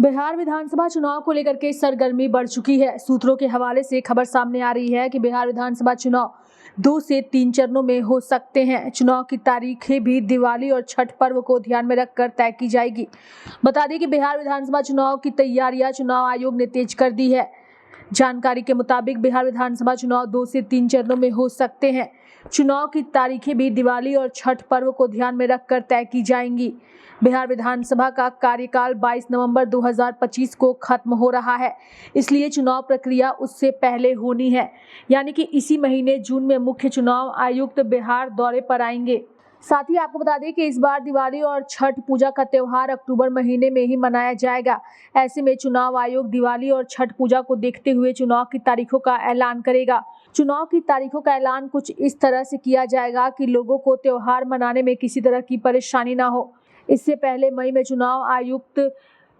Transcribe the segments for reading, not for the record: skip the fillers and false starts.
बिहार विधानसभा चुनाव को लेकर के सरगर्मी बढ़ चुकी है। सूत्रों के हवाले से खबर सामने आ रही है कि बिहार विधानसभा चुनाव 2 से 3 चरणों में हो सकते हैं। चुनाव की तारीखें भी दिवाली और छठ पर्व को ध्यान में रखकर तय की जाएगी। बता दें कि बिहार विधानसभा चुनाव की तैयारियां चुनाव आयोग ने तेज कर दी है। जानकारी के मुताबिक बिहार विधानसभा चुनाव 2 से 3 चरणों में हो सकते हैं। चुनाव की तारीखें भी दिवाली और छठ पर्व को ध्यान में रखकर तय की जाएंगी। बिहार विधानसभा का कार्यकाल 22 नवंबर 2025 को खत्म हो रहा है, इसलिए चुनाव प्रक्रिया उससे पहले होनी है, यानी कि इसी महीने जून में मुख्य चुनाव आयुक्त बिहार दौरे पर आएंगे। साथ ही आपको बता दें कि इस बार दिवाली और छठ पूजा का त्योहार अक्टूबर महीने में ही मनाया जाएगा। ऐसे में चुनाव आयोग दिवाली और छठ पूजा को देखते हुए चुनाव की तारीखों का ऐलान करेगा। चुनाव की तारीखों का ऐलान कुछ इस तरह से किया जाएगा कि लोगों को त्योहार मनाने में किसी तरह की परेशानी ना हो। इससे पहले मई में चुनाव आयुक्त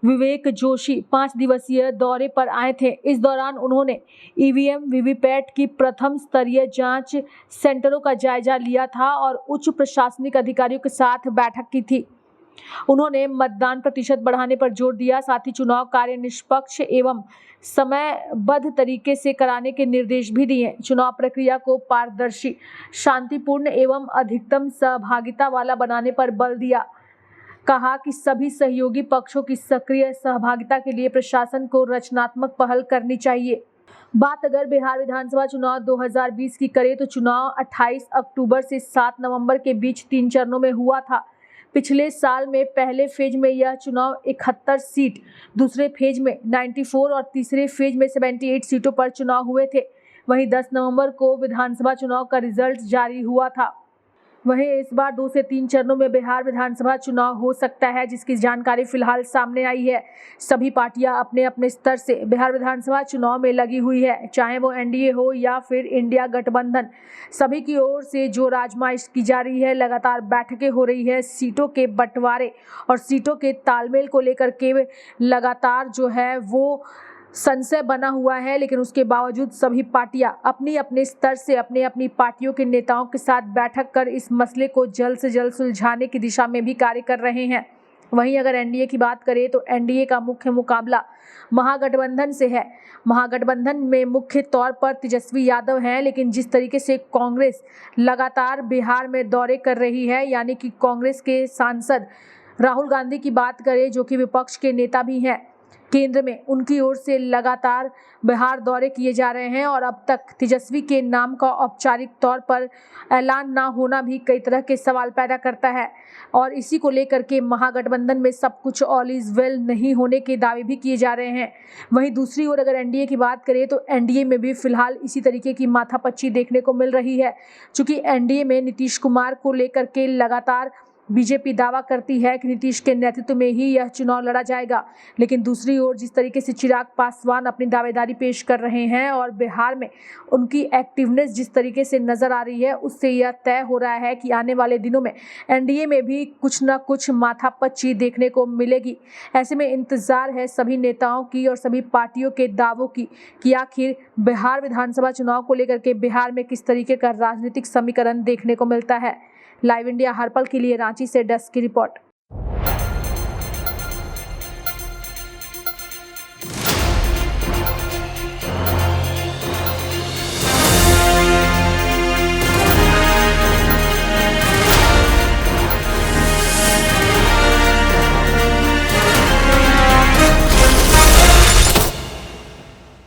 विवेक जोशी 5 दिवसीय दौरे पर आए थे। इस दौरान उन्होंने ईवीएम वीवीपैट की प्रथम स्तरीय जांच सेंटरों का जायजा लिया था और उच्च प्रशासनिक अधिकारियों के साथ बैठक की थी। उन्होंने मतदान प्रतिशत बढ़ाने पर जोर दिया। साथ ही चुनाव कार्य निष्पक्ष एवं समयबद्ध तरीके से कराने के निर्देश भी दिए। चुनाव प्रक्रिया को पारदर्शी, शांतिपूर्ण एवं अधिकतम सहभागिता वाला बनाने पर बल दिया। कहा कि सभी सहयोगी पक्षों की सक्रिय सहभागिता के लिए प्रशासन को रचनात्मक पहल करनी चाहिए। बात अगर बिहार विधानसभा चुनाव 2020 की करें तो चुनाव 28 अक्टूबर से 7 नवंबर के बीच 3 चरणों में हुआ था। पिछले साल में पहले फेज में यह चुनाव 71 सीट, दूसरे फेज में 94 और तीसरे फेज में 78 सीटों पर चुनाव हुए थे। वहीं 10 नवंबर को विधानसभा चुनाव का रिजल्ट जारी हुआ था। वहीं इस बार 2 से 3 चरणों में बिहार विधानसभा चुनाव हो सकता है, जिसकी जानकारी फिलहाल सामने आई है। सभी पार्टियां अपने अपने स्तर से बिहार विधानसभा चुनाव में लगी हुई है, चाहे वो एनडीए हो या फिर इंडिया गठबंधन। सभी की ओर से जो आजमाइश की जा रही है, लगातार बैठकें हो रही है। सीटों के बंटवारे और सीटों के तालमेल को लेकर के लगातार जो है वो संशय बना हुआ है, लेकिन उसके बावजूद सभी पार्टियां अपनी अपने स्तर से अपने अपनी पार्टियों के नेताओं के साथ बैठक कर इस मसले को जल्द से जल्द सुलझाने की दिशा में भी कार्य कर रहे हैं। वहीं अगर एनडीए की बात करें तो एनडीए का मुख्य मुकाबला महागठबंधन से है। महागठबंधन में मुख्य तौर पर तेजस्वी यादव हैं, लेकिन जिस तरीके से कांग्रेस लगातार बिहार में दौरे कर रही है, यानी कि कांग्रेस के सांसद राहुल गांधी की बात करें, जो कि विपक्ष के नेता भी हैं केंद्र में, उनकी ओर से लगातार बिहार दौरे किए जा रहे हैं और अब तक तेजस्वी के नाम का औपचारिक तौर पर ऐलान ना होना भी कई तरह के सवाल पैदा करता है। और इसी को लेकर के महागठबंधन में सब कुछ ऑल इज वेल नहीं होने के दावे भी किए जा रहे हैं। वहीं दूसरी ओर अगर एनडीए की बात करें तो एनडीए में भी फिलहाल इसी तरीके की माथापच्ची देखने को मिल रही है। चूंकि एनडीए में नीतीश कुमार को लेकर के लगातार बीजेपी दावा करती है कि नीतीश के नेतृत्व में ही यह चुनाव लड़ा जाएगा, लेकिन दूसरी ओर जिस तरीके से चिराग पासवान अपनी दावेदारी पेश कर रहे हैं और बिहार में उनकी एक्टिवनेस जिस तरीके से नजर आ रही है, उससे यह तय हो रहा है कि आने वाले दिनों में एनडीए में भी कुछ न कुछ माथापच्ची देखने को मिलेगी। ऐसे में इंतजार है सभी नेताओं की और सभी पार्टियों के दावों की कि आखिर बिहार विधानसभा चुनाव को लेकर के बिहार में किस तरीके का राजनीतिक समीकरण देखने को मिलता है। लाइव इंडिया हर पल के लिए रांची से डेस्क की रिपोर्ट।